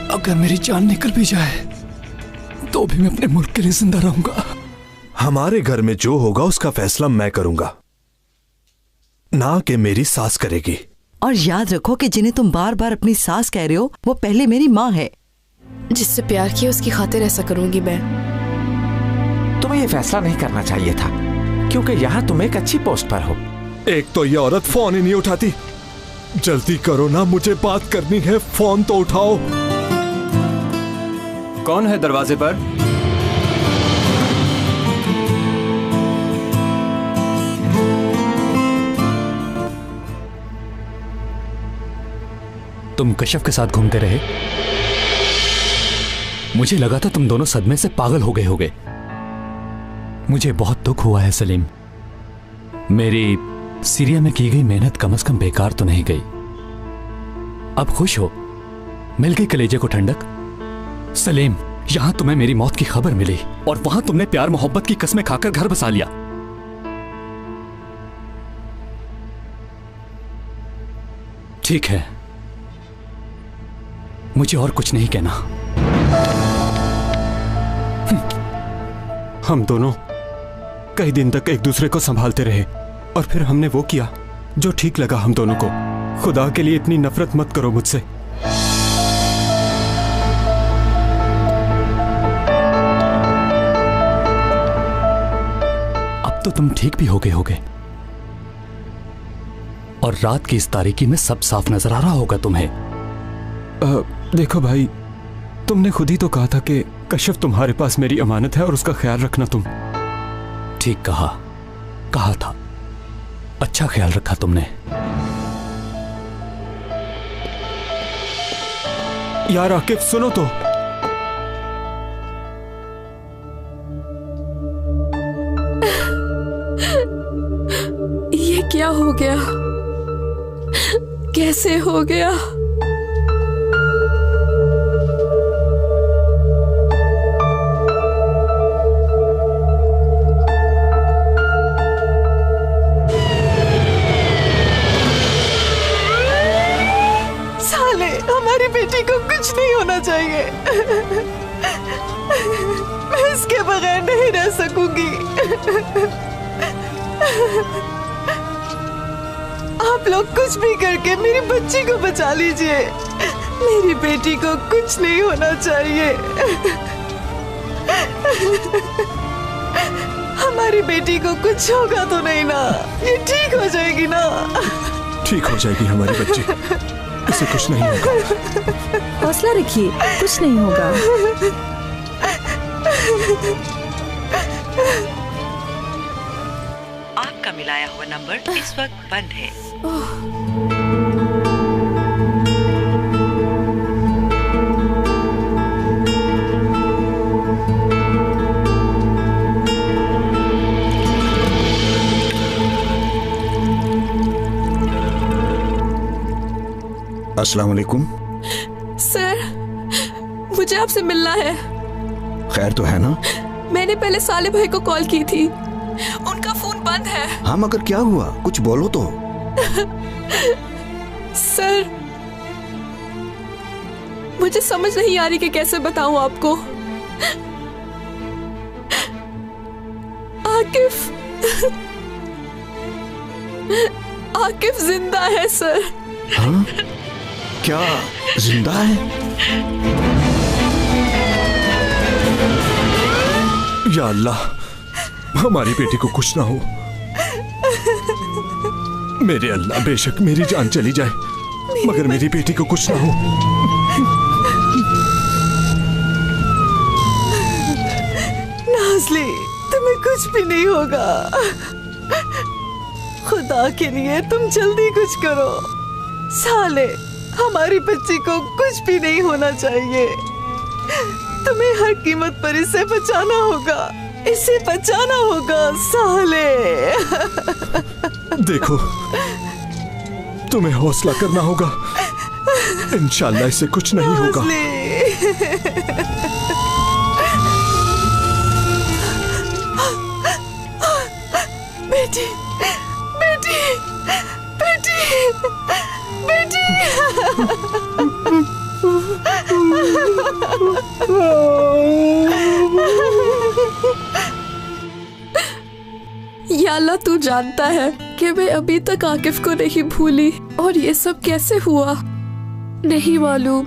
अगर मेरी जान निकल भी जाए तो भी मैं अपने मुल्क के लिए जिंदा रहूंगा। हमारे घर में जो होगा उसका फैसला मैं करूंगा, ना कि मेरी सास करेगी। और याद रखो कि जिन्हें तुम बार बार अपनी सास कह रहे हो वो पहले मेरी माँ है। जिससे प्यार किया उसकी खातिर ऐसा करूंगी मैं। तुम्हें ये फैसला नहीं करना चाहिए था, क्योंकि यहाँ तुम एक अच्छी पोस्ट पर हो। एक तो ये औरत फोन ही नहीं उठाती। जल्दी करो ना, मुझे बात करनी है, फोन तो उठाओ। कौन है दरवाजे पर? तुम कश्यप के साथ घूमते रहे। मुझे लगा था तुम दोनों सदमे से पागल हो गए होगे। मुझे बहुत दुख हुआ है सलीम। मेरी सीरिया में की गई मेहनत कम से कम बेकार तो नहीं गई। अब खुश हो? मिल गई कलेजे को ठंडक? सलीम, यहां तुम्हें मेरी मौत की खबर मिली और वहां तुमने प्यार मोहब्बत की कसमें खाकर घर बसा लिया। ठीक है, मुझे और कुछ नहीं कहना। हम दोनों कई दिन तक एक दूसरे को संभालते रहे और फिर हमने वो किया जो ठीक लगा हम दोनों को। खुदा के लिए इतनी नफरत मत करो मुझसे। अब तो तुम ठीक भी हो गए होगे और रात की इस तारीकी में सब साफ नजर आ रहा होगा तुम्हें। देखो भाई, तुमने खुद ही तो कहा था कि कश्यप तुम्हारे पास मेरी अमानत है और उसका ख्याल रखना तुम। ठीक कहा था। अच्छा ख्याल रखा तुमने। यार आकिफ, सुनो तो। ये क्या हो गया? कैसे हो गया? हमारी बेटी को कुछ नहीं होना चाहिए। मैं इसके बगैर नहीं रह सकूंगी। आप लोग कुछ भी करके मेरी बच्ची को बचा लीजिए। मेरी बेटी को कुछ नहीं होना चाहिए। हमारी बेटी को कुछ होगा तो नहीं ना? ये ठीक हो जाएगी ना? ठीक हो जाएगी हमारी बच्ची, इसे कुछ नहीं होगा। हौसला रखिए, कुछ नहीं होगा। आपका मिलाया हुआ नंबर इस वक्त बंद है। अस्सलाम वालेकुम। सर, मुझे आपसे मिलना है। खैर तो है ना? मैंने पहले साले भाई को कॉल की थी, उनका फोन बंद है। हाँ, मगर क्या हुआ? कुछ बोलो तो। सर, मुझे समझ नहीं आ रही कि कैसे बताऊं आपको। आकिफ जिंदा है सर। हाँ? क्या जिंदा है? या अल्लाह, हमारी बेटी को कुछ ना हो। मेरे अल्लाह, बेशक मेरी जान चली जाए मगर मेरी बेटी को कुछ ना हो। नाज़ली, तुम्हें कुछ भी नहीं होगा। खुदा के लिए तुम जल्दी कुछ करो। साले, हमारी बच्ची को कुछ भी नहीं होना चाहिए। तुम्हें हर कीमत पर इसे बचाना होगा। इसे बचाना होगा साले। देखो, तुम्हें हौसला करना होगा। इंशाल्लाह इसे कुछ नहीं होगा। बेटी, बेटी, बेटी। या अल्लाह, तू जानता है कि मैं अभी तक आकिफ को नहीं भूली, और ये सब कैसे हुआ नहीं मालूम।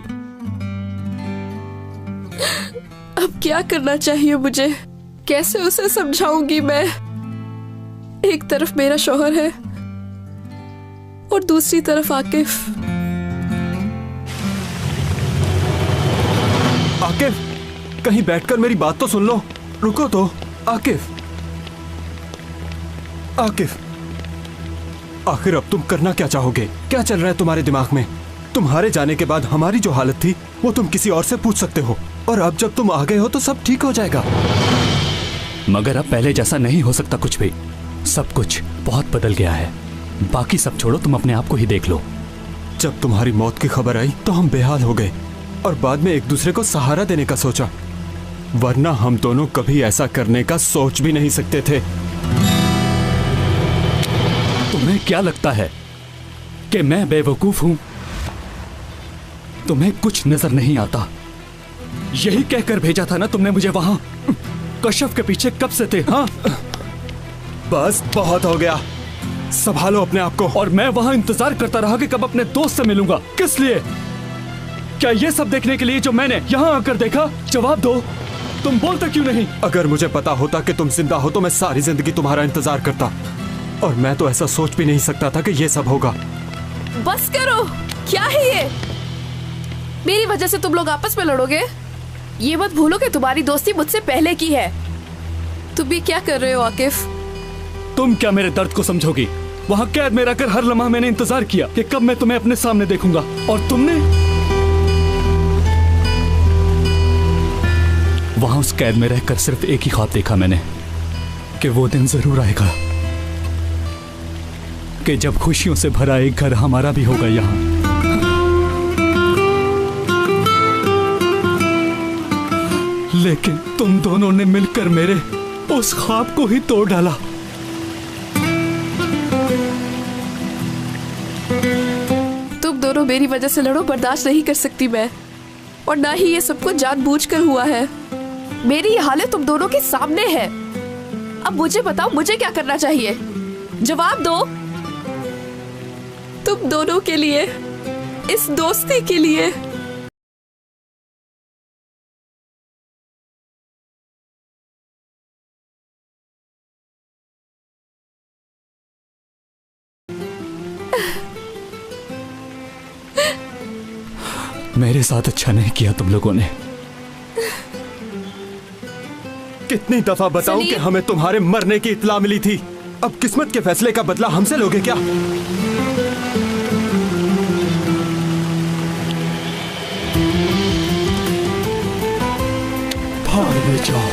अब क्या करना चाहिए मुझे? कैसे उसे समझाऊंगी मैं? एक तरफ मेरा शौहर है और दूसरी तरफ आकिफ। आकिफ, कहीं बैठकर मेरी बात तो सुन लो। रुको तो। आकिफ, आकिफ, आखिर अब तुम करना क्या चाहोगे? क्या चल रहा है तुम्हारे दिमाग में? तुम्हारे जाने के बाद हमारी जो हालत थी वो तुम किसी और से पूछ सकते हो, और अब जब तुम आ गए हो तो सब ठीक हो जाएगा। मगर अब पहले जैसा नहीं हो सकता कुछ भी। सब कुछ बहुत बदल गया है। बाकी सब छोड़ो, तुम अपने आप को ही देख लो। जब तुम्हारी मौत की खबर आई तो हम बेहाल हो गए और बाद में एक दूसरे को सहारा देने का सोचा, वरना हम दोनों कभी ऐसा करने का सोच भी नहीं सकते थे। तुम्हें क्या लगता है कि मैं बेवकूफ हूं? तुम्हें कुछ नजर नहीं आता? यही कहकर भेजा था ना तुमने मुझे वहां? कशफ के पीछे कब से थे? हाँ, बस बहुत हो गया, संभालो अपने आप को। और मैं वहां इंतजार करता रहा कि कब अपने दोस्त से मिलूंगा। किस लिए? क्या ये सब देखने के लिए जो मैंने यहां आकर देखा? जवाब दो, तुम बोलते क्यों नहीं? अगर मुझे पता होता कि तुम जिंदा हो तो मैं सारी जिंदगी तुम्हारा इंतजार करता, और मैं तो ऐसा सोच भी नहीं सकता था कि ये सब होगा। बस करो, क्या है ये? मेरी वजह से तुम लोग आपस में लड़ोगे? ये मत भूलो कि तुम्हारी दोस्ती मुझसे पहले की है। तुम भी क्या कर रहे हो आकिफ? तुम क्या मेरे दर्द को समझोगी? वहां कैद में रहकर हर लम्हा मैंने इंतजार किया कि कब मैं तुम्हें अपने सामने देखूंगा, और तुमने वहां उस कैद में रहकर सिर्फ एक ही ख्वाब देखा मैंने, कि वो दिन जरूर आएगा कि जब खुशियों से भरा एक घर हमारा भी होगा यहाँ। लेकिन तुम दोनों ने मिलकर मेरे उस ख्वाब को ही तोड़ डाला। तुम दोनों मेरी वजह से लड़ो, बर्दाश्त नहीं कर सकती मैं, और ना ही ये सब कुछ जानबूझकर हुआ है। मेरी ये हालत तुम दोनों के सामने है। अब मुझे बताओ, मुझे क्या करना चाहिए? जवाब दो। तुम दोनों के लिए, इस दोस्ती के लिए। मेरे साथ अच्छा नहीं किया तुम लोगों ने। कितनी दफा बताऊं कि हमें तुम्हारे मरने की इत्तला मिली थी? अब किस्मत के फैसले का बदला हमसे लोगे क्या? भाग में जाओ।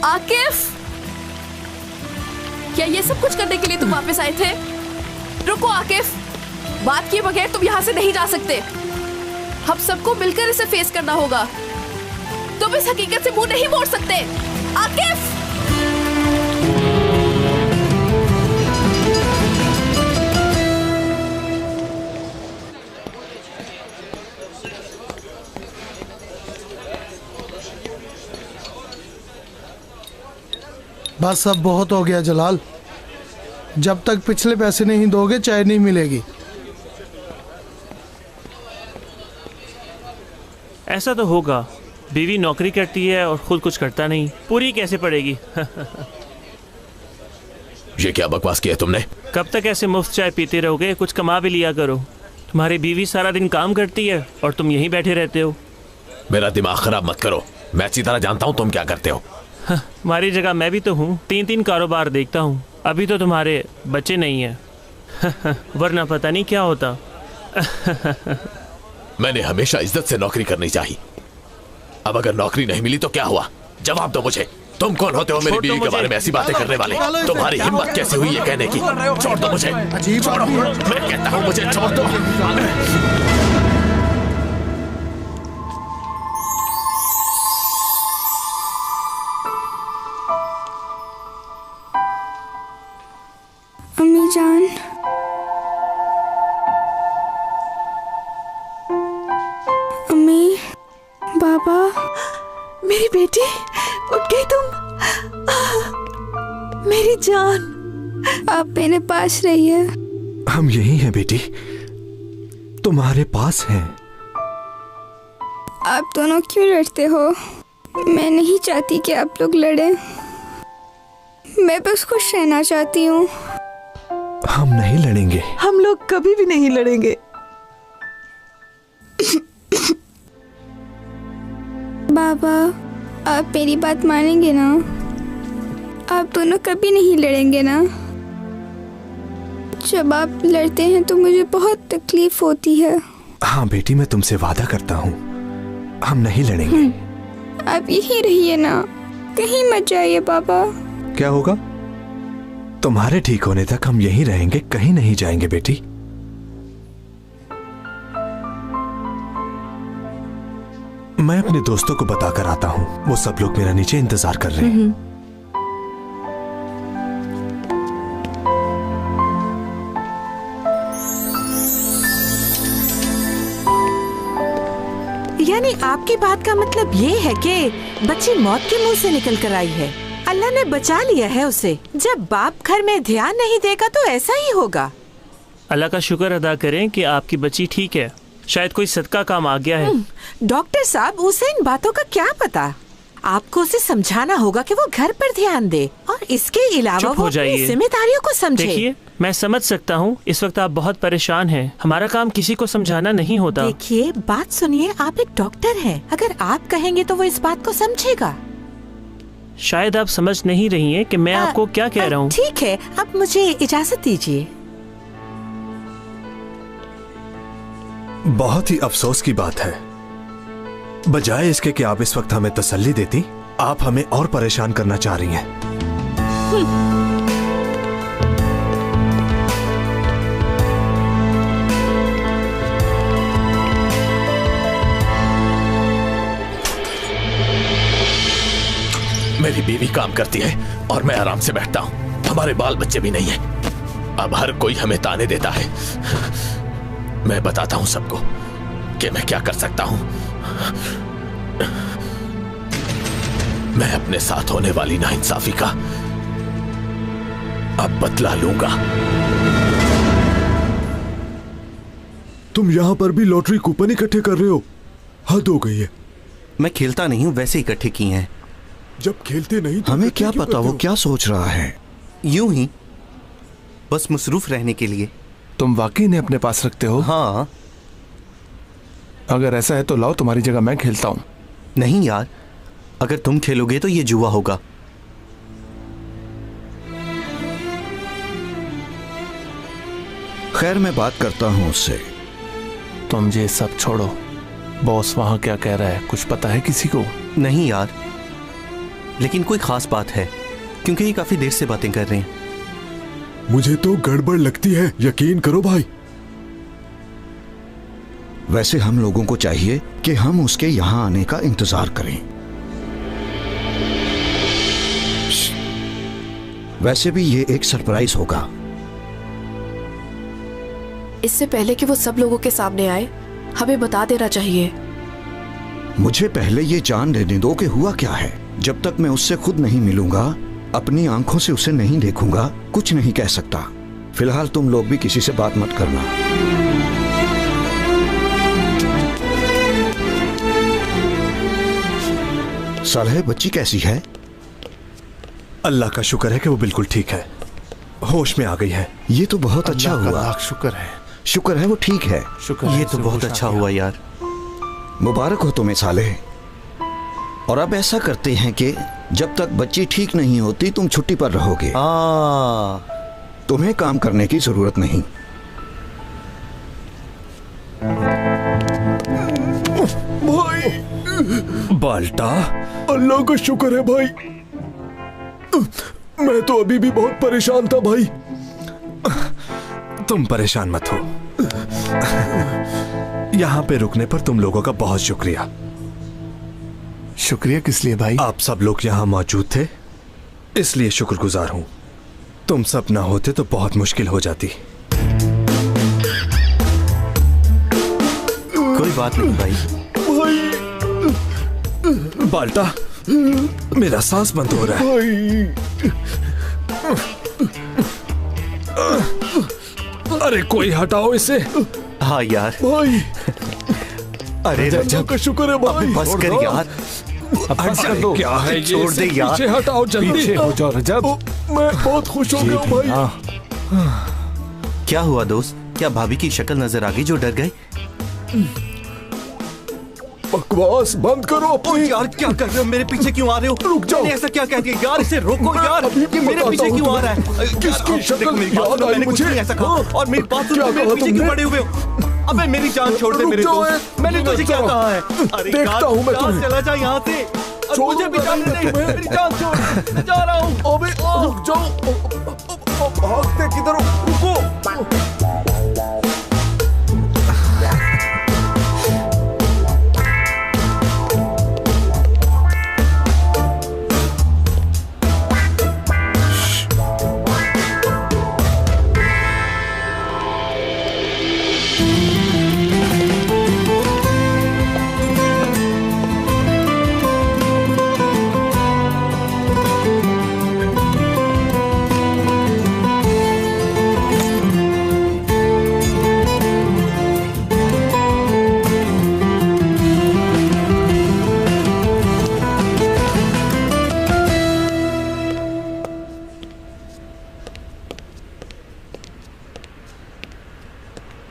आकिफ, क्या ये सब कुछ करने के लिए तुम वापस आए थे? रुको आकिफ, बात किए बगैर तुम यहाँ से नहीं जा सकते। हम सबको मिलकर इसे फेस करना होगा। तुम इस हकीकत से मुंह नहीं मोड़ सकते। आकिफ, बस अब बहुत हो गया जलाल। जब तक पिछले पैसे नहीं दोगे चाय नहीं मिलेगी। ऐसा तो होगा, बीवी नौकरी करती है और खुद कुछ करता नहीं, पूरी कैसे पड़ेगी? ये क्या बकवास किया तुमने? कब तक ऐसे मुफ्त चाय पीते रहोगे? कुछ कमा भी लिया करो। तुम्हारी बीवी सारा दिन काम करती है और तुम यहीं बैठे रहते हो। मेरा दिमाग खराब मत करो, मैं अच्छी तरह जानता हूँ तुम क्या करते हो। तुम्हारी जगह मैं भी तो हूँ, 3-3 कारोबार देखता हूँ। अभी तो तुम्हारे बच्चे नहीं हैं, वरना पता नहीं क्या होता। मैंने हमेशा इज्जत से नौकरी करनी चाहिए। अब अगर नौकरी नहीं मिली तो क्या हुआ? जवाब दो मुझे। तुम कौन होते हो मेरी बीवी के बारे में ऐसी बातें करने वाले? तुम्हारी हिम्मत कैसे हुई ये कहने की? छोड़ दो मुझे, छोड़ो, मैं कहता हूँ मुझे छोड़ दो। अम्मी जान, अम्मी, बाबा। मेरी बेटी, उठ गई तुम? मेरी जान, आप मेरे पास रहिए। हम यही हैं बेटी, तुम्हारे पास हैं। आप दोनों क्यों लड़ते हो? मैं नहीं चाहती कि आप लोग लड़ें। मैं बस खुश रहना चाहती हूँ। हम नहीं लड़ेंगे। हम लोग कभी भी नहीं लड़ेंगे। बाबा, आप मेरी बात मानेंगे ना? आप दोनों कभी नहीं लड़ेंगे ना? जब आप लड़ते हैं तो मुझे बहुत तकलीफ होती है। हाँ बेटी, मैं तुमसे वादा करता हूँ, हम नहीं लड़ेंगे। आप यहीं रहिए ना, कहीं मत जाइए बाबा। क्या होगा? तुम्हारे ठीक होने तक हम यहीं रहेंगे, कहीं नहीं जाएंगे बेटी। मैं अपने दोस्तों को बताकर आता हूँ, वो सब लोग मेरा नीचे इंतजार कर रहे हैं। यानी आपकी बात का मतलब ये है कि बच्ची मौत के मुंह से निकल कर आई है। अल्लाह ने बचा लिया है उसे। जब बाप घर में ध्यान नहीं देगा तो ऐसा ही होगा। अल्लाह का शुक्र अदा करें कि आपकी बच्ची ठीक है। शायद कोई सदका काम आ गया है। डॉक्टर साहब, उसे इन बातों का क्या पता? आपको उसे समझाना होगा कि वो घर पर ध्यान दे और इसके अलावा वो अपनी जिम्मेदारियों को समझे। देखिए, मैं समझ सकता हूँ इस वक्त आप बहुत परेशान हैं। हमारा काम किसी को समझाना नहीं होता। देखिए, बात सुनिए, आप एक डॉक्टर हैं। अगर आप कहेंगे तो वो इस बात को समझेगा। शायद आप समझ नहीं रही हैं कि मैं आपको क्या कह रहा हूँ। ठीक है, अब मुझे इजाजत दीजिए। बहुत ही अफसोस की बात है, बजाय इसके कि आप इस वक्त हमें तसल्ली देती, आप हमें और परेशान करना चाह रही हैं। मेरी बीवी काम करती है और मैं आराम से बैठता हूँ। हमारे बाल बच्चे भी नहीं है। अब हर कोई हमें ताने देता है। मैं बताता हूँ सबको कि मैं क्या कर सकता हूँ। मैं अपने साथ होने वाली नाइंसाफी का अब बदला लूंगा। तुम यहाँ पर भी लॉटरी कूपन इकट्ठे कर रहे हो? हद हो गई है। मैं खेलता नहीं हूँ, वैसे इकट्ठे किए हैं। जब खेलते नहीं तो हमें क्या पता वो क्या सोच रहा है। यूं ही, बस मसरूफ रहने के लिए। तुम वाकई ने अपने पास रखते हो? हाँ। अगर ऐसा है तो लाओ, तुम्हारी जगह मैं खेलता हूँ। नहीं यार, अगर तुम खेलोगे तो ये जुआ होगा। खैर, मैं बात करता हूँ उससे। तुम ये सब छोड़ो। बॉस वहां क्या कह रहा है, कुछ पता है किसी को? नहीं यार, लेकिन कोई खास बात है, क्योंकि ये काफी देर से बातें कर रहे हैं। मुझे तो गड़बड़ लगती है, यकीन करो भाई। वैसे हम लोगों को चाहिए कि हम उसके यहां आने का इंतजार करें। वैसे भी ये एक सरप्राइज होगा। इससे पहले कि वो सब लोगों के सामने आए, हमें बता देना चाहिए। मुझे पहले ये जान लेने दो कि हुआ क्या है। जब तक मैं उससे खुद नहीं मिलूंगा, अपनी आंखों से उसे नहीं देखूंगा, कुछ नहीं कह सकता। फिलहाल तुम लोग भी किसी से बात मत करना। सालेह, बच्ची कैसी है? अल्लाह का शुक्र है कि वो बिल्कुल ठीक है, होश में आ गई है। ये तो बहुत अच्छा हुआ। शुक्र है। शुक्र है वो ठीक है। ये तो बहुत अच्छा हुआ यार। मुबारक हो तुम्हें सालेह। और अब ऐसा करते हैं कि जब तक बच्ची ठीक नहीं होती तुम छुट्टी पर रहोगे। तुम्हें काम करने की जरूरत नहीं। भाई बाल्टा, अल्लाह का शुक्र है भाई। मैं तो अभी भी बहुत परेशान था भाई। तुम परेशान मत हो। यहाँ पे रुकने पर तुम लोगों का बहुत शुक्रिया। शुक्रिया किस लिए भाई? आप सब लोग यहाँ मौजूद थे, इसलिए शुक्रगुजार हूँ। तुम सब ना होते तो बहुत मुश्किल हो जाती। कोई बात नहीं भाई। बाल्टा, मेरा सांस बंद हो रहा है। अरे कोई हटाओ इसे। हाँ यार भाई। अरे रजब का शुक्र है भाई। बस कर यार, क्या है ये? छोड़ दे यार। पीछे हटाओ जल्दी। पीछे हो जाओ रजब। मैं बहुत खुश हो गया हूं भाई। क्या हुआ दोस्त? क्या भाभी की शक्ल नजर आ गई जो डर गए? बकवास बंद करो अपनी। यार क्या कर रहे हो? मेरे पीछे क्यों आ रहे हो? रुक जाओ। मैंने ऐसा क्या कह दिया यार? इसे रोको यार। ये मेरे पीछे क्यों आ रहा है? किसकी शक्ल याद आई मुझे? ऐसा कहा और मेरी बात सुनो, मेरे पीछे क्यों पड़े हुए हो? अबे मेरी जान छोड़ दे मेरे दोस्त। मैंने तुझे क्या कहा है? अरे देखता हूँ मैं तुम्हें। चला जा यहाँ से। मुझे भी जान दे, मेरी जान छोड़। जा रहा हूँ। अबे रुक जाओ। भागते किधर हो? रुको।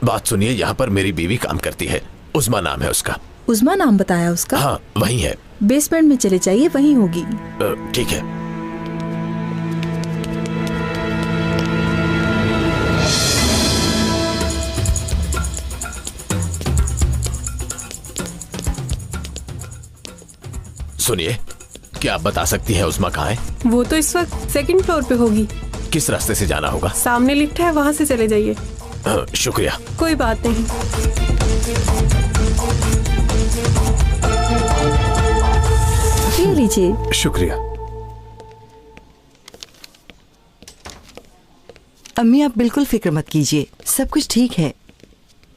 बात सुनिए, यहाँ पर मेरी बीवी काम करती है, उस्मा नाम है उसका। उस्मा नाम बताया उसका? हाँ वही है। बेसमेंट में चले जाइए, वहीं होगी। ठीक है। सुनिए, क्या आप बता सकती हैं उस्मा कहाँ है? वो तो इस वक्त सेकंड फ्लोर पे होगी। किस रास्ते से जाना होगा? सामने लिफ्ट है, वहाँ से चले जाइए। शुक्रिया। कोई बात नहीं। ये लीजिए। शुक्रिया। अम्मी आप बिल्कुल फिक्र मत कीजिए, सब कुछ ठीक है।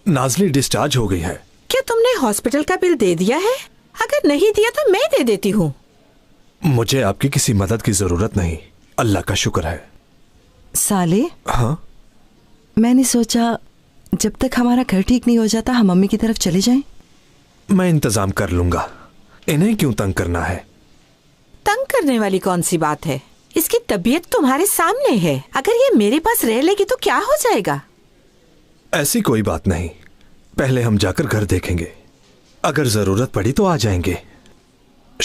नाज़ली डिस्चार्ज हो गई है। क्या तुमने हॉस्पिटल का बिल दे दिया है? अगर नहीं दिया तो मैं दे देती हूँ। मुझे आपकी किसी मदद की जरूरत नहीं, अल्लाह का शुक्र है। साले। हाँ? मैंने सोचा जब तक हमारा घर ठीक नहीं हो जाता हम मम्मी की तरफ चले जाएं। मैं इंतजाम कर लूंगा, इन्हें क्यों तंग करना है? तंग करने वाली कौन सी बात है? इसकी तबीयत तुम्हारे सामने है, अगर ये मेरे पास रह लेगी तो क्या हो जाएगा? ऐसी कोई बात नहीं, पहले हम जाकर घर देखेंगे, अगर जरूरत पड़ी तो आ जाएंगे।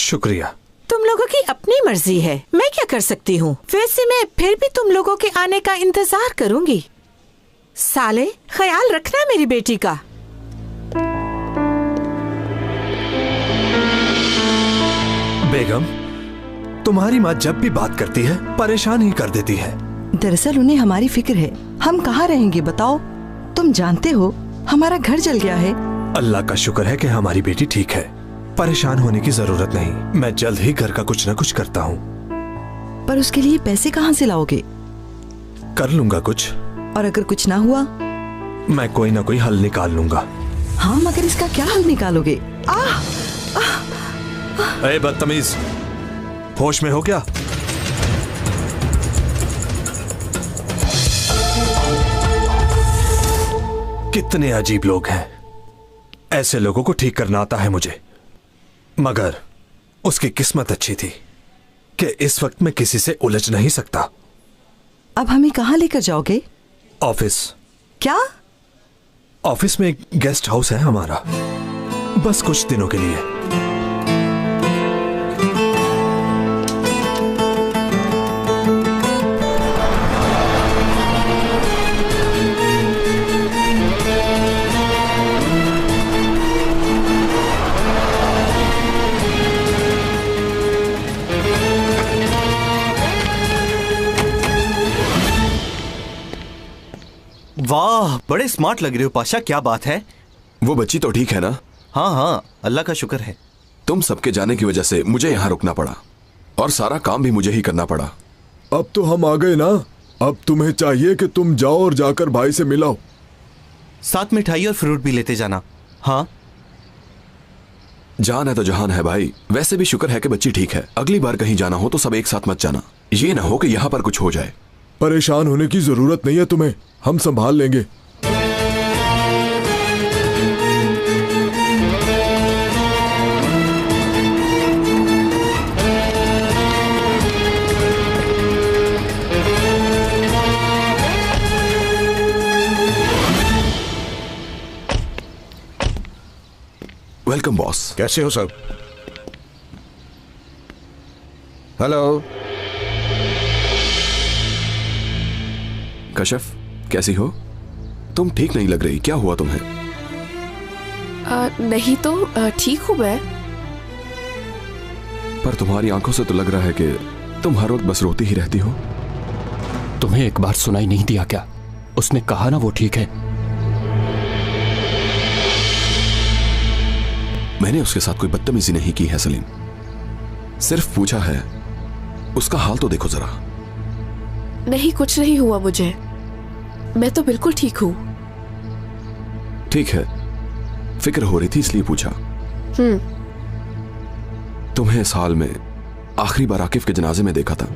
शुक्रिया। तुम लोगों की अपनी मर्जी है, मैं क्या कर सकती हूँ? वैसे मैं फिर भी तुम लोगों के आने का इंतजार करूंगी। साले, ख्याल रखना मेरी बेटी का। बेगम, तुम्हारी माँ जब भी बात करती है परेशान ही कर देती है। दरअसल उन्हें हमारी फिक्र है, हम कहाँ रहेंगे बताओ? तुम जानते हो हमारा घर जल गया है। अल्लाह का शुक्र है कि हमारी बेटी ठीक है, परेशान होने की जरूरत नहीं। मैं जल्द ही घर का कुछ न कुछ करता हूँ। पर उसके लिए पैसे कहाँ से लाओगे? कर लूंगा कुछ। और अगर कुछ ना हुआ? मैं कोई ना कोई हल निकाल लूंगा। हाँ, मगर इसका क्या हल निकालोगे? ए बदतमीज, होश में हो क्या? कितने अजीब लोग हैं। ऐसे लोगों को ठीक करना आता है मुझे, मगर उसकी किस्मत अच्छी थी कि इस वक्त मैं किसी से उलझ नहीं सकता। अब हमें कहाँ लेकर जाओगे? ऑफिस। क्या? ऑफिस में एक गेस्ट हाउस है हमारा, बस कुछ दिनों के लिए। वाह, बड़े स्मार्ट लग रहे हो पाशा, क्या बात है? वो बच्ची तो ठीक है ना? हाँ हाँ, अल्लाह का शुक्र है। तुम सबके जाने की वजह से मुझे यहाँ रुकना पड़ा और सारा काम भी मुझे ही करना पड़ा। अब तो हम आ गए ना, अब तुम्हें चाहिए कि तुम जाओ और जाकर भाई से मिलाओ। साथ मिठाई और फ्रूट भी लेते जाना। हाँ, जान है तो जहान है भाई। वैसे भी शुक्र है कि बच्ची ठीक है। अगली बार कहीं जाना हो तो सब एक साथ मत जाना, ये ना हो कि यहाँ पर कुछ हो जाए। परेशान होने की जरूरत नहीं है तुम्हें, हम संभाल लेंगे। Welcome boss. कैसे हो सब? हेलो कशफ, कैसी हो? तुम ठीक नहीं लग रही, क्या हुआ तुम्हें? नहीं तो ठीक हूँ मैं। पर तुम्हारी आंखों से तो लग रहा है कि तुम हर वक्त बस रोती ही रहती हो। तुम्हें एक बार सुनाई नहीं दिया क्या? उसने कहा ना वो ठीक है। मैंने उसके साथ कोई बदतमीजी नहीं की है सलीम, सिर्फ पूछा है। उसका हाल तो देखो जरा। नहीं, कुछ नहीं हुआ मुझे, मैं तो बिल्कुल ठीक हूँ। ठीक है, फिक्र हो रही थी इसलिए पूछा। तुम्हें इस हाल में आखिरी बार आकिफ के जनाजे में देखा था।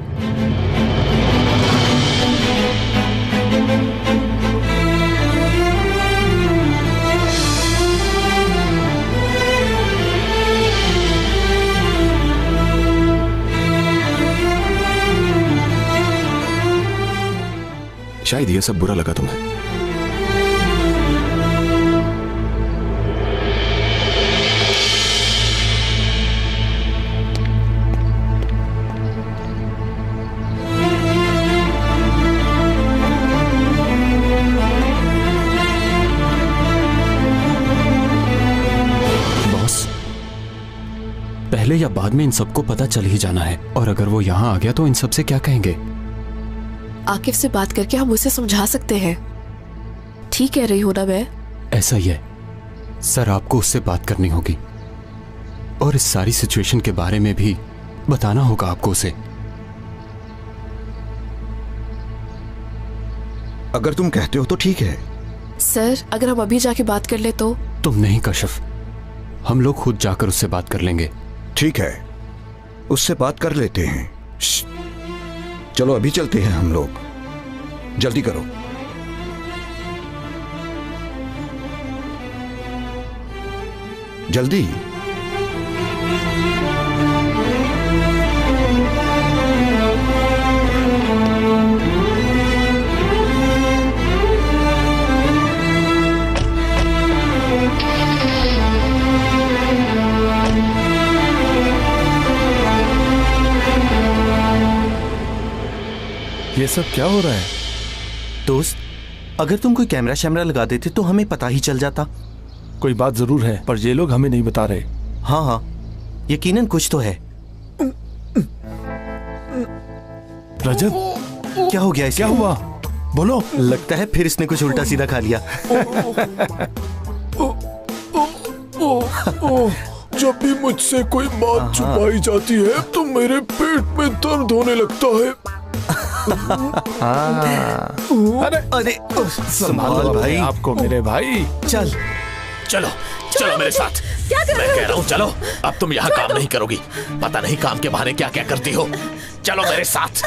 शायद ये सब बुरा लगा तुम्हें। बॉस, पहले या बाद में इन सबको पता चल ही जाना है, और अगर वो यहाँ आ गया तो इन सब से क्या कहेंगे? आकिफ से बात करके हम उसे समझा सकते हैं। ठीक कह रही हूं ना मैं? ऐसा ही है सर, आपको उससे बात करनी होगी और इस सारी सिचुएशन के बारे में भी बताना होगा आपको उसे। अगर तुम कहते हो तो ठीक है। सर, अगर हम अभी जाके बात कर ले तो? तुम नहीं कशफ, हम लोग खुद जाकर उससे बात कर लेंगे। ठीक है, उससे बात कर लेते हैं। चलो अभी चलते हैं हम लोग, जल्दी करो। जल्दी। ये सब क्या हो रहा है? दोस्त, अगर तुम कोई कैमरा शैमरा लगा देते तो हमें पता ही चल जाता। कोई बात जरूर है, पर ये लोग हमें नहीं बता रहे। हाँ हाँ, यकीनन कुछ तो है। रजत, क्या हो गया इसे? क्या हुआ? बोलो। लगता है फिर इसने कुछ उल्टा सीधा खा लिया। जब भी मुझसे कोई बात छुपाई जाती है तो मेरे पेट में दर्द होने लगता है। अरे संभाल भाई आपको मेरे भाई। चल चलो चलो मेरे साथ। मैं कह रहा हूँ चलो। अब तुम यहाँ काम नहीं करोगी, पता नहीं काम के बहाने क्या क्या करती हो। चलो मेरे साथ।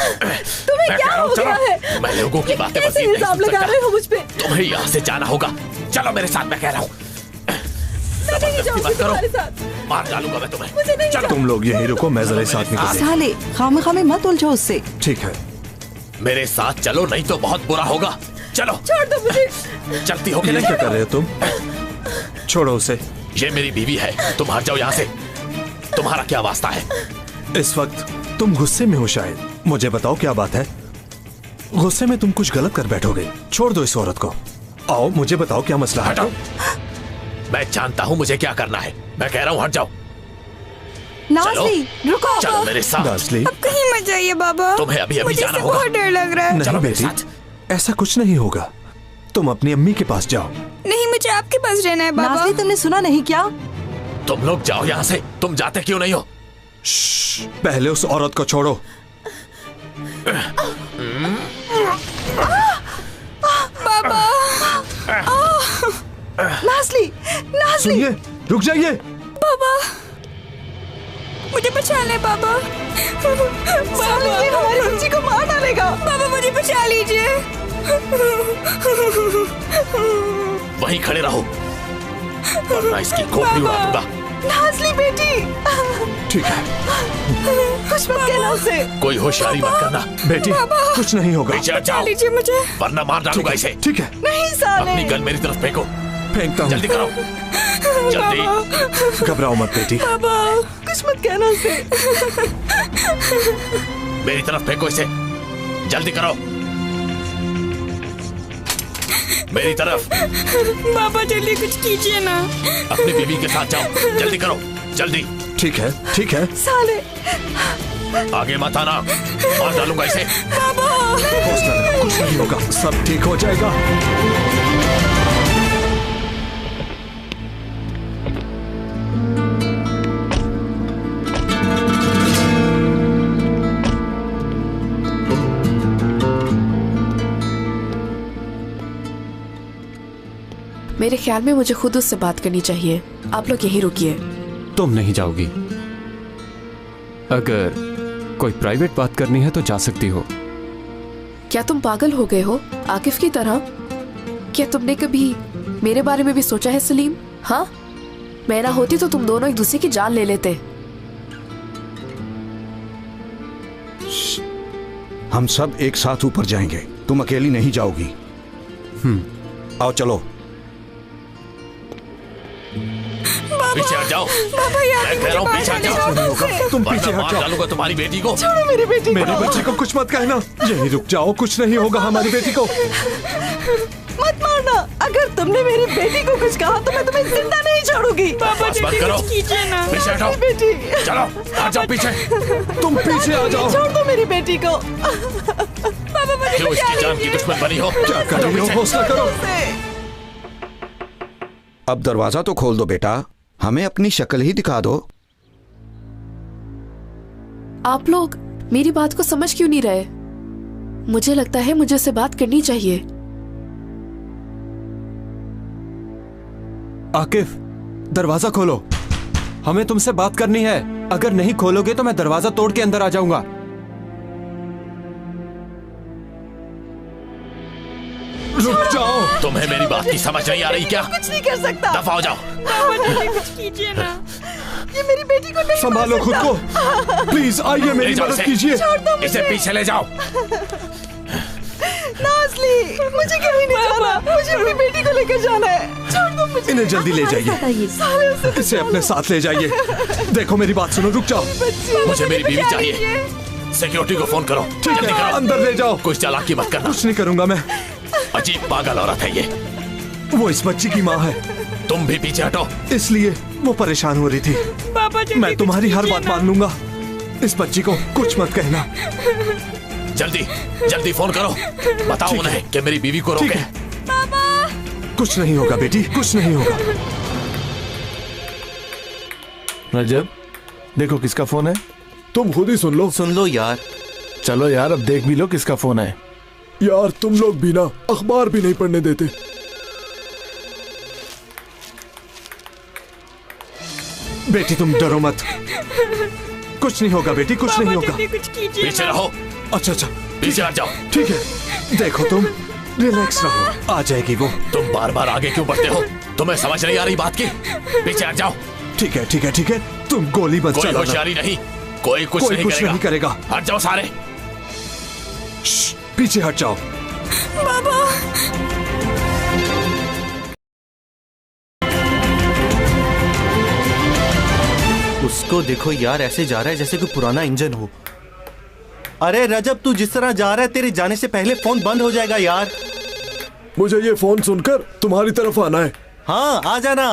तुम्हें क्या हो गया है? मैं लोगों की बातें मजीद नहीं सुन लगा रहे हो मुझ पे। तुम्हें यहाँ से जाना होगा। चलो मेरे साथ, मैं कह रहा हूँ। मत करो, मार डालूंगा मैं तुम्हें। चलो तुम लोग यहीं रुको, मैं जरा साथ निकलता हूं। साले खामे मत उलझो उससे। ठीक है, मेरे साथ चलो, नहीं तो बहुत बुरा होगा। चलो छोड़ दो मुझे। चलती हो कि ये नहीं? क्या कर रहे हो तुम? छोड़ो उसे। ये मेरी बीवी है, तुम हट जाओ यहाँ से। तुम्हारा क्या वास्ता है? इस वक्त तुम गुस्से में हो शायद। मुझे बताओ क्या बात है? गुस्से में तुम कुछ गलत कर बैठोगे। छोड़ दो इस औरत को। आओ मुझे बताओ क्या मसला है। मैं जानता हूँ मुझे क्या करना है। मैं कह रहा हूँ हट जाओ। नाज़ली, रुको। चलो मेरे साथ। नाज़ली, अब कहीं मत जाइए बाबा। तुम्हें अभी मुझे जाना इससे होगा। बहुत डर लग रहा है। नहीं बेटी, ऐसा कुछ नहीं होगा। तुम अपनी अम्मी के पास जाओ। नहीं, मुझे आपके पास रहना है बाबा। नाज़ली, तुमने सुना नहीं क्या? तुम लोग जाओ यहाँ से। तुम जाते क्यों नहीं हो? पहले उस औरत को छोड़ो। सुनिए, रुक जाइए। पापा, मुझे बचा ले पापा। पापा, ये हमारी बच्ची को मार डालेगा। पापा मुझे बचा लीजिए। वहीं खड़े रहो वरना इसकी खोपड़ी उड़ा दूंगा। नाज़ली बेटी, ठीक है, कुछ मत कहना उसे। कोई होशियारी मत करना बेटी, कुछ नहीं होगा। पीछे हट जाओ लीजिए मुझे, वरना मार डालूंगा इसे। ठीक है, नहीं साले। अपनी गन मेरी तरफ फेंको। फेंकता हूँ। जल्दी करो, जल्दी। घबराओ मत बेटी। पापा, कुछ मत कहना उसे। मेरी तरफ फेंको इसे, जल्दी करो, मेरी तरफ। पापा जल्दी कुछ कीजिए ना। अपनी बीवी के साथ जाओ, जल्दी करो, जल्दी। ठीक है, ठीक है। साले, आगे मत आना, मार डालूंगा इसे। पापा, हौसला रखो, कुछ नहीं होगा, सब ठीक हो जाएगा। मेरे ख्याल में मुझे खुद उससे बात करनी चाहिए। आप लोग यहीं रुकिए। तुम नहीं जाओगी। अगर कोई प्राइवेट बात करनी है तो जा सकती हो। क्या तुम पागल हो गए हो आकिफ की तरह? क्या तुमने कभी मेरे बारे में भी सोचा है सलीम? हाँ, मैं ना होती तो तुम दोनों एक दूसरे की जान ले लेते। हम सब एक साथ ऊपर जाएंगे, तुम अकेली नहीं जाओगी। आओ चलो। पीछे हट जाओ। मैं कह रहा हूँ पीछे हट जाओ। तुम पीछे हट मार जाओ। डालूंगा तुम्हारी बेटी को। छोड़ो मेरी बेटी को। मेरे बच्चे को कुछ मत कहना। यहीं रुक जाओ, कुछ नहीं होगा हमारी बेटी को। मत मारना। अगर तुमने मेरी बेटी को कुछ कहा तो मैं तुम्हें जिंदा नहीं छोड़ूंगी। पापा बस जल्दी करो। कुछ कीजिए ना। पीछे हटो। बेटी, चलो, आ जाओ पीछे। तुम पीछे आ जाओ। छोड़ दो मेरी बेटी को। पापा मुझे क्यों बचा इसकी जान की दुश्मन बनी हो? क्या कर रही हो? हौसला करो। अब दरवाजा तो खोल दो बेटा, हमें अपनी शक्ल ही दिखा दो। आप लोग मेरी बात को समझ क्यों नहीं रहे? मुझे लगता है मुझे उससे बात करनी चाहिए। आकिफ, दरवाजा खोलो, हमें तुमसे बात करनी है। अगर नहीं खोलोगे तो मैं दरवाजा तोड़ के अंदर आ जाऊंगा। रुक जाओ। तुम्हें मेरी बात की समझ नहीं आ रही क्या? कुछ नहीं कर सकता। दफा हो जाओ। पापा जल्दी कुछ कीजिए ना। ये मेरी बेटी को नहीं संभालो खुद को। प्लीज आइए, मेरी ले जाओ मदद इसे। कीजिए। छोड़ दो मुझे। इसे पीछे ले जाओ। नाज़ली, मुझे कहीं नहीं जाना। मुझे अपनी बेटी को लेकर जाना है। छोड़ दो मुझे। इन्हें जल्दी ले जाइए, साले इसे अपने साथ ले जाइए। देखो मेरी बात सुनो, रुक जाओ। मुझे मेरी बीवी चाहिए। सिक्योरिटी को फोन करो। ठीक जल्दी है, करो। अंदर ले जाओ। कुछ चालाकी मत करना। कुछ नहीं करूंगा मैं। अजीब पागल औरत है ये। वो इस बच्ची की माँ है, तुम भी पीछे हटो। इसलिए वो परेशान हो रही थी। पापा जल्दी मैं तुम्हारी हर बात मान लूंगा। इस बच्ची को कुछ मत कहना। जल्दी जल्दी फोन करो। बताओ उन्हें कि मेरी बीवी को रोके। कुछ नहीं होगा बेटी, कुछ नहीं होगा। रजब, देखो किसका फोन है। तुम खुद ही सुन लो। सुन लो यार। चलो यार, अब देख भी लो किसका फोन है। यार तुम लोग भी ना अखबार भी नहीं पढ़ने देते। बेटी तुम डरो मत, कुछ नहीं होगा बेटी, कुछ नहीं होगा। कुछ कीजिए। पीछे रहो। अच्छा, पीछे हट जाओ। ठीक है। देखो तुम रिलैक्स रहो, आ जाएगी वो। तुम बार बार आगे क्यों बढ़ते हो? तुम्हें समझ नहीं आ रही बात की? पीछे हट जाओ। ठीक है, ठीक है, ठीक है। तुम गोली मत कोई चलाना। होशियारी नहीं, कोई कुछ नहीं करेगा। हट जाओ सारे। पीछे हट जाओ। बाबा, उसको देखो यार, ऐसे जा रहा है जैसे कोई पुराना इंजन हो। अरे रजब, तू जिस तरह जा रहा है तेरे जाने से पहले फोन बंद हो जाएगा यार। मुझे ये फोन सुनकर तुम्हारी तरफ आना है। हाँ, आ जाना।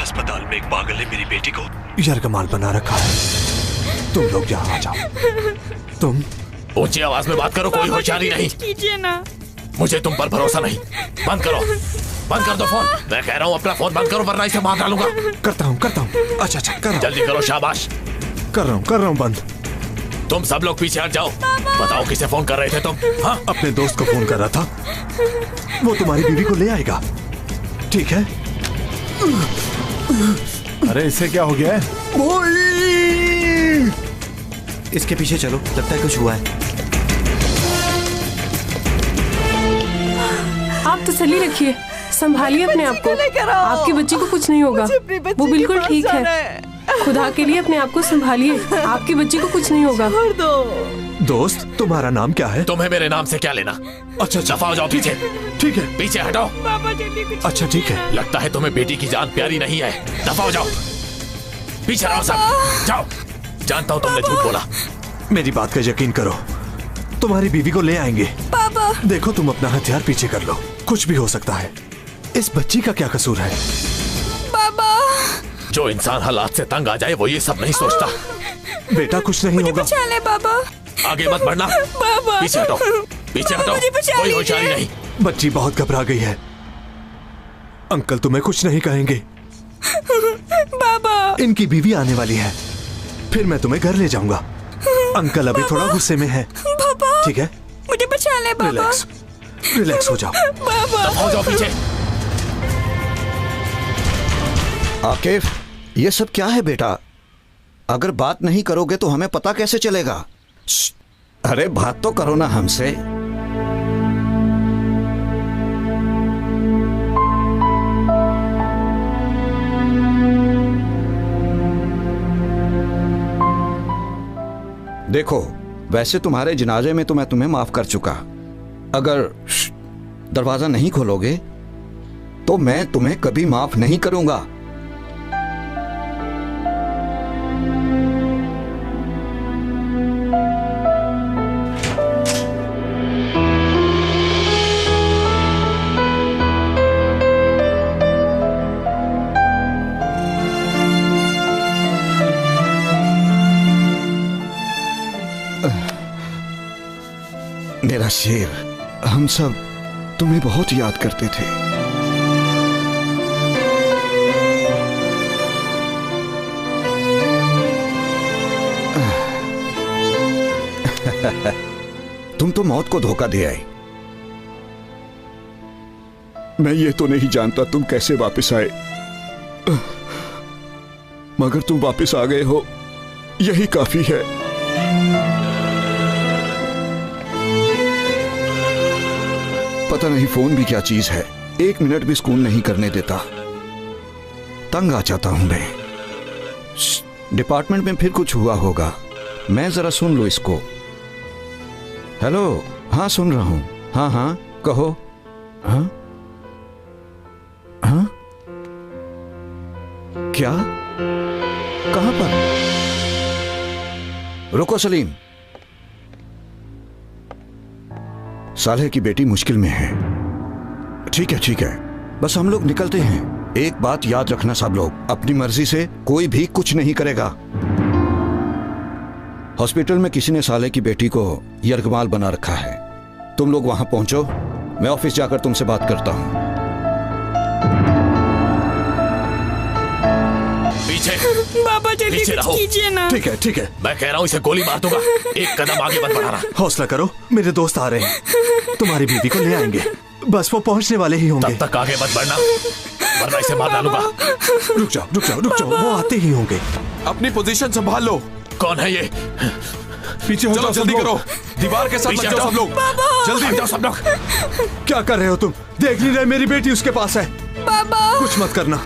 अस्पताल में एक पागल ने मेरी बेटी को यरगमाल बना रखा है। तुम लोग यहाँ आ जाओ। तुम ऊंची आवाज में बात करो, कोई होशियारी नहीं। कीजिए ना। मुझे तुम पर भरोसा नहीं। बंद करो, बंद कर दो फोन। मैं कह रहा हूँ अपना फोन बंद करो वरना इसे मार डालूंगा। करता हूँ। अच्छा, कर जल्दी करो, शाबाश। कर रहा हूँ बंद। तुम सब लोग पीछे हट जाओ। बताओ किसे फोन कर रहे थे तुम? हाँ, अपने दोस्त को फोन कर रहा था। वो तुम्हारी बीवी को ले आएगा, ठीक है? अरे इससे क्या हो गया है? इसके पीछे चलो, लगता है कुछ हुआ है। आप तसल्ली रखिए, संभालिए अपने आप को। आपकी बच्ची को कुछ नहीं होगा, वो बिल्कुल ठीक है। खुदा के लिए अपने आप को संभालिए, आपकी बच्ची को कुछ नहीं होगा। दोस्त, तुम्हारा नाम क्या है? तुम्हें मेरे नाम से क्या लेना? अच्छा, दफा हो जाओ पीछे। ठीक है, पीछे हटाओ। अच्छा ठीक है। लगता है तुम्हें बेटी की जान प्यारी नहीं है। दफा हो जाओ, पीछे रहो सब, जाओ। जानता हूँ तुमने झूठ बोला। मेरी बात का यकीन करो, तुम्हारी बीवी को ले आएंगे। पापा देखो, तुम अपना हथियार पीछे कर लो, कुछ भी हो सकता है। इस बच्ची का क्या कसूर है? पापा, जो इंसान हालात से तंग आ जाए वो ये सब नहीं सोचता। बेटा कुछ नहीं होगा। बचा ले पापा। आगे मत बढ़ना, पीछे हटो, पीछे हटो, कोई होशियारी नहीं। बच्ची बहुत घबरा गई है। अंकल तुम्हें कुछ नहीं कहेंगे। पापा, इनकी बीवी आने वाली है, फिर मैं तुम्हें घर ले जाऊंगा। अंकल अभी थोड़ा गुस्से में है। ठीक है, मुझे बचा ले पापा। रिलैक्स, रिलैक्स हो जाओ। पापा, हो जाओ पीछे। आकिफ, ये सब क्या है बेटा? अगर बात नहीं करोगे तो हमें पता कैसे चलेगा? अरे बात तो करो ना हमसे। देखो, वैसे तुम्हारे जनाजे में तो मैं तुम्हें माफ कर चुका। अगर दरवाजा नहीं खोलोगे तो मैं तुम्हें कभी माफ नहीं करूंगा। मेरा शेर, हम सब तुम्हें बहुत याद करते थे। तुम तो मौत को धोखा दे आए। मैं ये तो नहीं जानता तुम कैसे वापस आए, मगर तुम वापस आ गए हो, यही काफी है। पता नहीं फोन भी क्या चीज है, एक मिनट भी सुकून नहीं करने देता। तंग आ जाता हूं मैं। डिपार्टमेंट में फिर कुछ हुआ होगा, मैं जरा सुन लो इसको। हेलो, हाँ सुन रहा हूं। हाँ हाँ कहो। हाँ हाँ, क्या? कहां पर? रुको सलीम, साले की बेटी मुश्किल में है। ठीक है ठीक है, बस हम लोग निकलते हैं। एक बात याद रखना सब लोग, अपनी मर्जी से कोई भी कुछ नहीं करेगा। हॉस्पिटल में किसी ने साले की बेटी को यरगमाल बना रखा है। तुम लोग वहां पहुंचो, मैं ऑफिस जाकर तुमसे बात करता हूं। पीछे बाबा जल्दी पीछे कुछ रहो। कीजिए ना। ठीक है ठीक है, मैं कह रहा हूं इसे गोली मार दूंगा। एक कदम आगे मत बढ़ाना। हौसला करो, मेरे दोस्त आ रहे हैं, तुम्हारी बीवी को ले आएंगे। बस वो पहुंचने वाले ही होंगे। तब तक आगे मत बढ़ना, वरना इसे मार डालूंगा। रुक जाओ रुक जाओ रुक जाओ, वो आते ही होंगे। अपनी पोजीशन संभाल लो। कौन है ये? पीछे हो जाओ, जल्दी करो, दीवार के साथ लग जाओ सब लोग। जल्दी जाओ सब लोग। क्या कर रहे हो तुम? देख नहीं रहे मेरी बेटी उसके पास है? बाबा कुछ मत करना,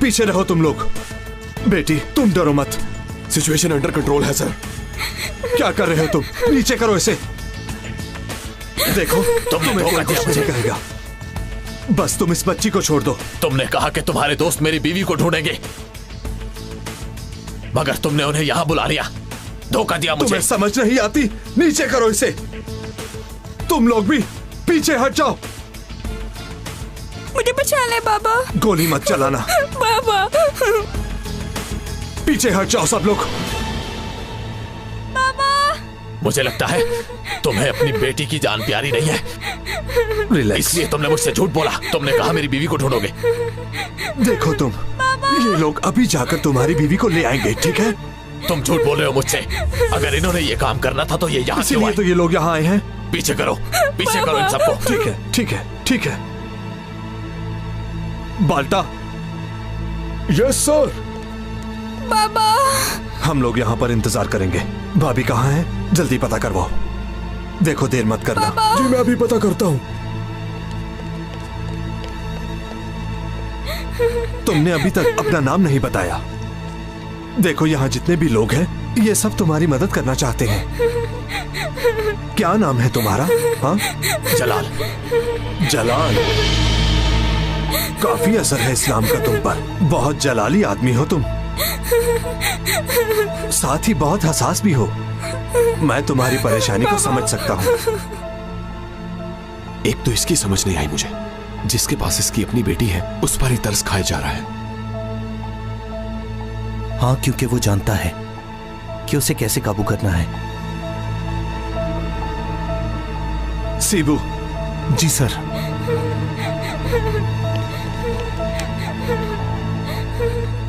पीछे रहो तुम लोग। बेटी तुम डरो मत, सिचुएशन अंडर कंट्रोल है सर। क्या कर रहे हो तुम? नीचे करो इसे। देखो तुमने तुम्हें धोखा कोई दिया कुछ मुझे। नहीं कहेगा, बस तुम इस बच्ची को छोड़ दो। तुमने कहा कि तुम्हारे दोस्त मेरी बीवी को ढूंढेंगे, मगर तुमने उन्हें यहां बुला लिया। धोखा दिया मुझे। तुम्हें समझ नहीं आती? नीचे करो इसे। तुम लोग भी पीछे हट जाओ। मुझे बचा ले बाबा। गोली मत चलाना। बाबा पीछे हट जाओ सब लोग। मुझे लगता है तुम्हें अपनी बेटी की जान प्यारी नहीं है, इसलिए तुमने मुझसे झूठ बोला। तुमने कहा मेरी बीवी को ढूंढोगे। देखो तुम, ये लोग अभी जाकर तुम्हारी बीवी को ले आएंगे, ठीक है? तुम झूठ बोल रहे हो मुझसे। अगर इन्होंने ये काम करना था तो ये यहाँ क्यों आए? तो ये लोग यहाँ आए हैं। पीछे करो, पीछे करो इन सबको। ठीक है ठीक है ठीक है। Balta yes sir. बाबा, हम लोग यहाँ पर इंतजार करेंगे। भाभी कहाँ है? जल्दी पता करवाओ। देखो देर मत करना। जी मैं अभी पता करता हूँ। तुमने अभी तक अपना नाम नहीं बताया। देखो यहाँ जितने भी लोग हैं ये सब तुम्हारी मदद करना चाहते हैं। क्या नाम है तुम्हारा? हाँ, जलाल। जलाल, काफी असर है इस्लाम का तुम पर। बहुत जलाली आदमी हो तुम, साथ ही बहुत हसास भी हो। मैं तुम्हारी परेशानी को समझ सकता हूँ। एक तो इसकी समझ नहीं आई मुझे, जिसके पास इसकी अपनी बेटी है उस पर ही तरस खाया जा रहा है। हाँ, क्योंकि वो जानता है कि उसे कैसे काबू करना है। सीबू। जी सर।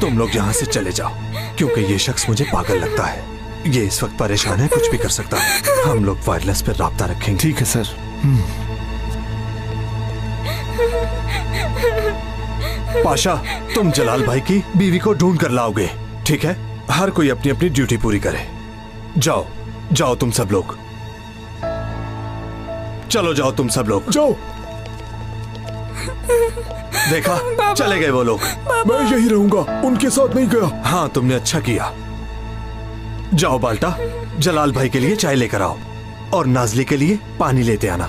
तुम लोग यहाँ से चले जाओ, क्योंकि ये शख्स मुझे पागल लगता है। ये इस वक्त परेशान है, कुछ भी कर सकता है। हम लोग वायरलेस पर राब्ता रखेंगे। ठीक है सर। पाशा, तुम जलाल भाई की बीवी को ढूंढ कर लाओगे, ठीक है? हर कोई अपनी अपनी ड्यूटी पूरी करे। जाओ जाओ तुम सब लोग, चलो जाओ तुम सब लोग, जाओ। देखा, चले गए वो लोग। मैं यही रहूंगा, उनके साथ नहीं गया। हाँ, तुमने अच्छा किया। जाओ बाल्टा, जलाल भाई के लिए चाय लेकर आओ और नाजली के लिए पानी लेते आना।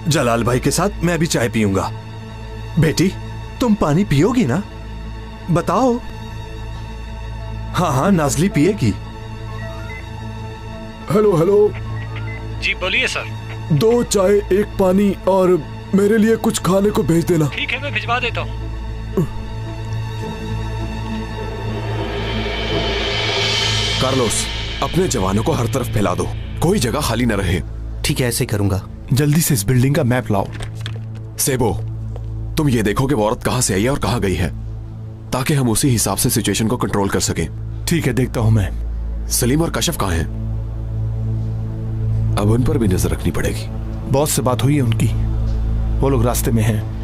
जलाल भाई के साथ मैं भी चाय पीऊंगा। बेटी, तुम पानी पियोगी ना? बताओ। हाँ हाँ, नाजली पिएगी। Hello hello. जी बोलिए सर। 2 चाय 1 पानी और मेरे लिए कुछ खाने को भेज देना। ठीक है, मैं भिजवा देता हूँ। कार्लोस, अपने जवानों को हर तरफ फैला दो, कोई जगह खाली न रहे। ठीक है, ऐसे करूंगा। जल्दी से इस बिल्डिंग का मैप लाओ। सेबो, तुम ये देखो कि वो औरत कहां से आई है और कहां गई है, ताकि हम उसी हिसाब से सिचुएशन को कंट्रोल कर सकें। ठीक है, देखता हूं मैं। सलीम और कशफ कहां हैं? अब उन पर भी नजर रखनी पड़ेगी। बॉस से बात हुई है उनकी, वो लोग रास्ते में हैं।